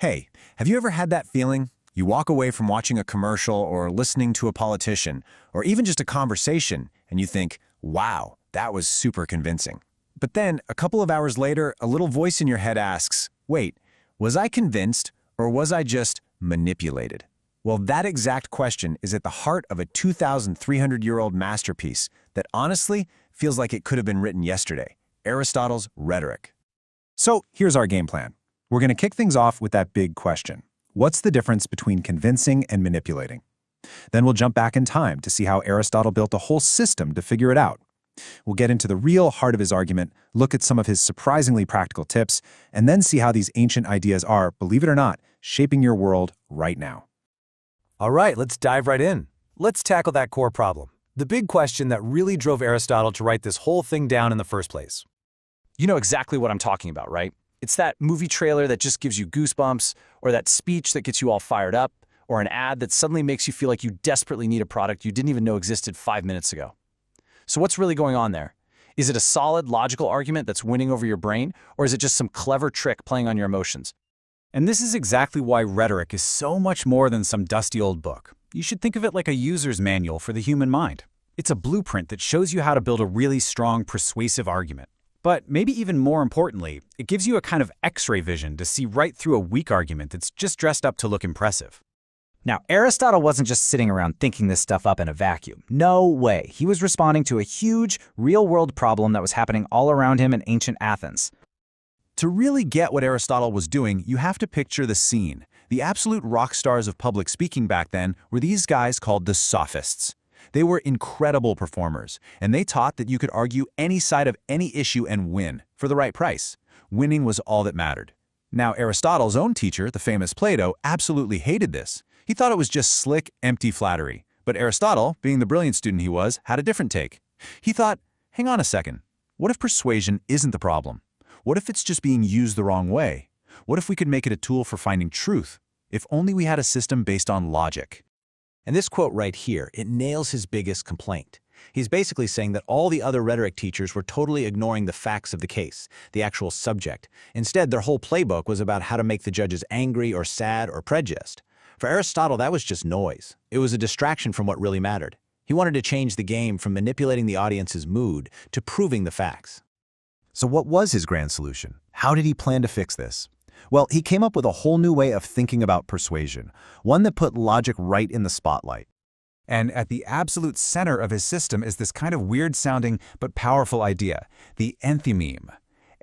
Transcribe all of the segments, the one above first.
Hey, have you ever had that feeling? You walk away from watching a commercial or listening to a politician, or even just a conversation, and you think, wow, that was super convincing. But then, a couple of hours later, a little voice in your head asks, wait, was I convinced, or was I just manipulated? Well, that exact question is at the heart of a 2,300-year-old masterpiece that honestly feels like it could have been written yesterday, Aristotle's Rhetoric. So, here's our game plan. We're going to kick things off with that big question. What's the difference between convincing and manipulating? Then we'll jump back in time to see how Aristotle built a whole system to figure it out. We'll get into the real heart of his argument, look at some of his surprisingly practical tips, and then see how these ancient ideas are, believe it or not, shaping your world right now. All right, let's dive right in. Let's tackle that core problem, the big question that really drove Aristotle to write this whole thing down in the first place. You know exactly what I'm talking about, right? It's that movie trailer that just gives you goosebumps, or that speech that gets you all fired up, or an ad that suddenly makes you feel like you desperately need a product you didn't even know existed 5 minutes ago. So what's really going on there? Is it a solid, logical argument that's winning over your brain, or is it just some clever trick playing on your emotions? And this is exactly why rhetoric is so much more than some dusty old book. You should think of it like a user's manual for the human mind. It's a blueprint that shows you how to build a really strong, persuasive argument. But maybe even more importantly, it gives you a kind of X-ray vision to see right through a weak argument that's just dressed up to look impressive. Now, Aristotle wasn't just sitting around thinking this stuff up in a vacuum. No way. He was responding to a huge, real-world problem that was happening all around him in ancient Athens. To really get what Aristotle was doing, you have to picture the scene. The absolute rock stars of public speaking back then were these guys called the sophists. They were incredible performers, and they taught that you could argue any side of any issue and win, for the right price. Winning was all that mattered. Now, Aristotle's own teacher, the famous Plato, absolutely hated this. He thought it was just slick, empty flattery. But Aristotle, being the brilliant student he was, had a different take. He thought, hang on a second, what if persuasion isn't the problem? What if it's just being used the wrong way? What if we could make it a tool for finding truth? If only we had a system based on logic. And this quote right here, it nails his biggest complaint. He's basically saying that all the other rhetoric teachers were totally ignoring the facts of the case, the actual subject. Instead, their whole playbook was about how to make the judges angry or sad or prejudiced. For Aristotle, that was just noise. It was a distraction from what really mattered. He wanted to change the game from manipulating the audience's mood to proving the facts. So what was his grand solution? How did he plan to fix this? Well, he came up with a whole new way of thinking about persuasion, one that put logic right in the spotlight. And at the absolute center of his system is this kind of weird-sounding but powerful idea, the enthymeme.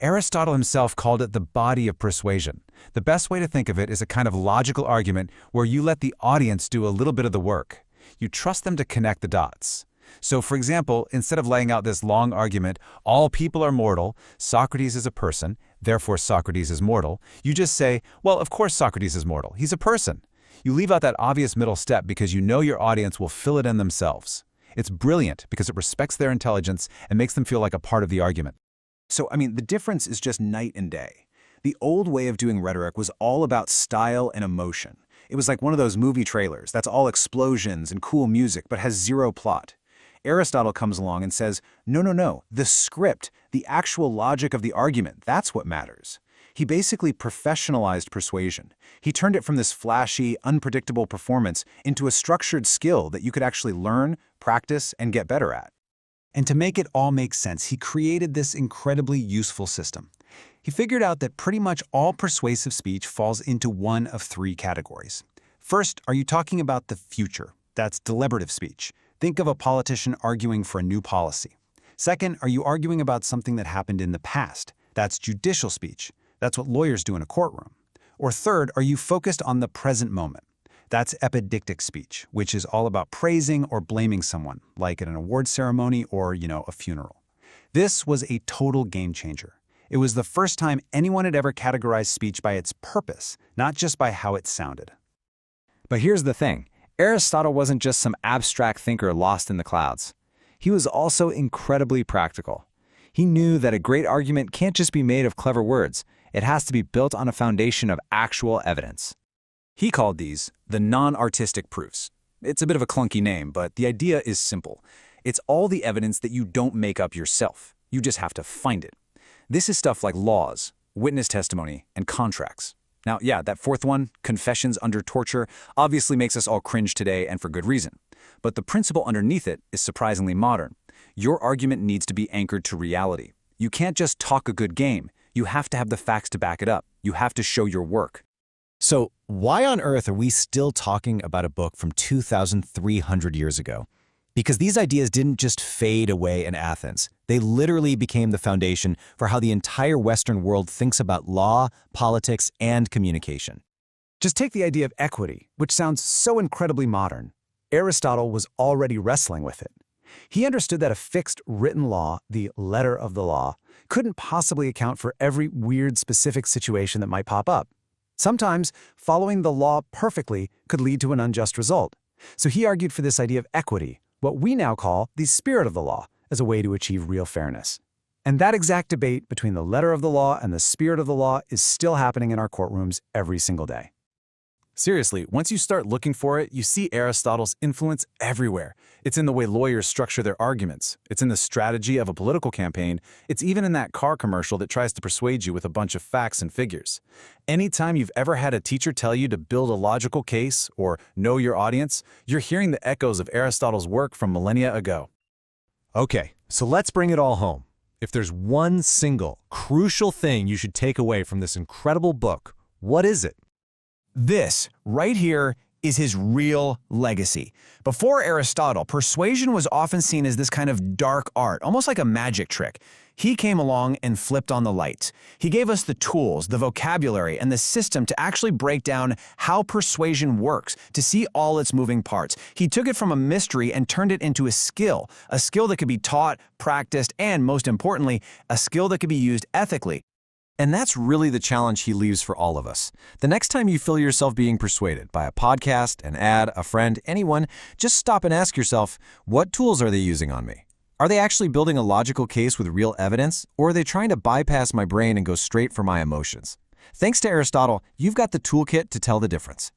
Aristotle himself called it the body of persuasion. The best way to think of it is a kind of logical argument where you let the audience do a little bit of the work. You trust them to connect the dots. So, for example, instead of laying out this long argument, all people are mortal, Socrates is a person, therefore Socrates is mortal, you just say, well, of course Socrates is mortal, he's a person. You leave out that obvious middle step because you know your audience will fill it in themselves. It's brilliant because it respects their intelligence and makes them feel like a part of the argument. So, the difference is just night and day. The old way of doing rhetoric was all about style and emotion. It was like one of those movie trailers that's all explosions and cool music but has zero plot. Aristotle comes along and says, no, the script, the actual logic of the argument, that's what matters. He basically professionalized persuasion. He turned it from this flashy, unpredictable performance into a structured skill that you could actually learn, practice, and get better at. And to make it all make sense, he created this incredibly useful system. He figured out that pretty much all persuasive speech falls into one of three categories. First, are you talking about the future? That's deliberative speech. Think of a politician arguing for a new policy. Second, are you arguing about something that happened in the past? That's judicial speech. That's what lawyers do in a courtroom. Or third, are you focused on the present moment? That's Epideictic speech, which is all about praising or blaming someone, like at an award ceremony or, a funeral. This was a total game changer. It was the first time anyone had ever categorized speech by its purpose, not just by how it sounded. But here's the thing. Aristotle wasn't just some abstract thinker lost in the clouds. He was also incredibly practical. He knew that a great argument can't just be made of clever words. It has to be built on a foundation of actual evidence. He called these the non-artistic proofs. It's a bit of a clunky name, but the idea is simple. It's all the evidence that you don't make up yourself. You just have to find it. This is stuff like laws, witness testimony, and contracts. Now, yeah, that fourth one, confessions under torture, obviously makes us all cringe today and for good reason. But the principle underneath it is surprisingly modern. Your argument needs to be anchored to reality. You can't just talk a good game. You have to have the facts to back it up. You have to show your work. So, why on earth are we still talking about a book from 2,300 years ago? Because these ideas didn't just fade away in Athens. They literally became the foundation for how the entire Western world thinks about law, politics, and communication. Just take the idea of equity, which sounds so incredibly modern. Aristotle was already wrestling with it. He understood that a fixed written law, the letter of the law, couldn't possibly account for every weird specific situation that might pop up. Sometimes, following the law perfectly could lead to an unjust result. So he argued for this idea of equity, what we now call the spirit of the law, as a way to achieve real fairness. And that exact debate between the letter of the law and the spirit of the law is still happening in our courtrooms every single day. Seriously, once you start looking for it, you see Aristotle's influence everywhere. It's in the way lawyers structure their arguments. It's in the strategy of a political campaign. It's even in that car commercial that tries to persuade you with a bunch of facts and figures. Anytime you've ever had a teacher tell you to build a logical case or know your audience, you're hearing the echoes of Aristotle's work from millennia ago. Okay, so let's bring it all home. If there's one single, crucial thing you should take away from this incredible book, what is it? This, right here, is his real legacy. Before Aristotle, persuasion was often seen as this kind of dark art, almost like a magic trick. He came along and flipped on the lights. He gave us the tools, the vocabulary, and the system to actually break down how persuasion works, to see all its moving parts. He took it from a mystery and turned it into a skill that could be taught, practiced, and most importantly, a skill that could be used ethically. And that's really the challenge he leaves for all of us. The next time you feel yourself being persuaded by a podcast, an ad, a friend, anyone, just stop and ask yourself, what tools are they using on me? Are they actually building a logical case with real evidence, or are they trying to bypass my brain and go straight for my emotions? Thanks to Aristotle, you've got the toolkit to tell the difference.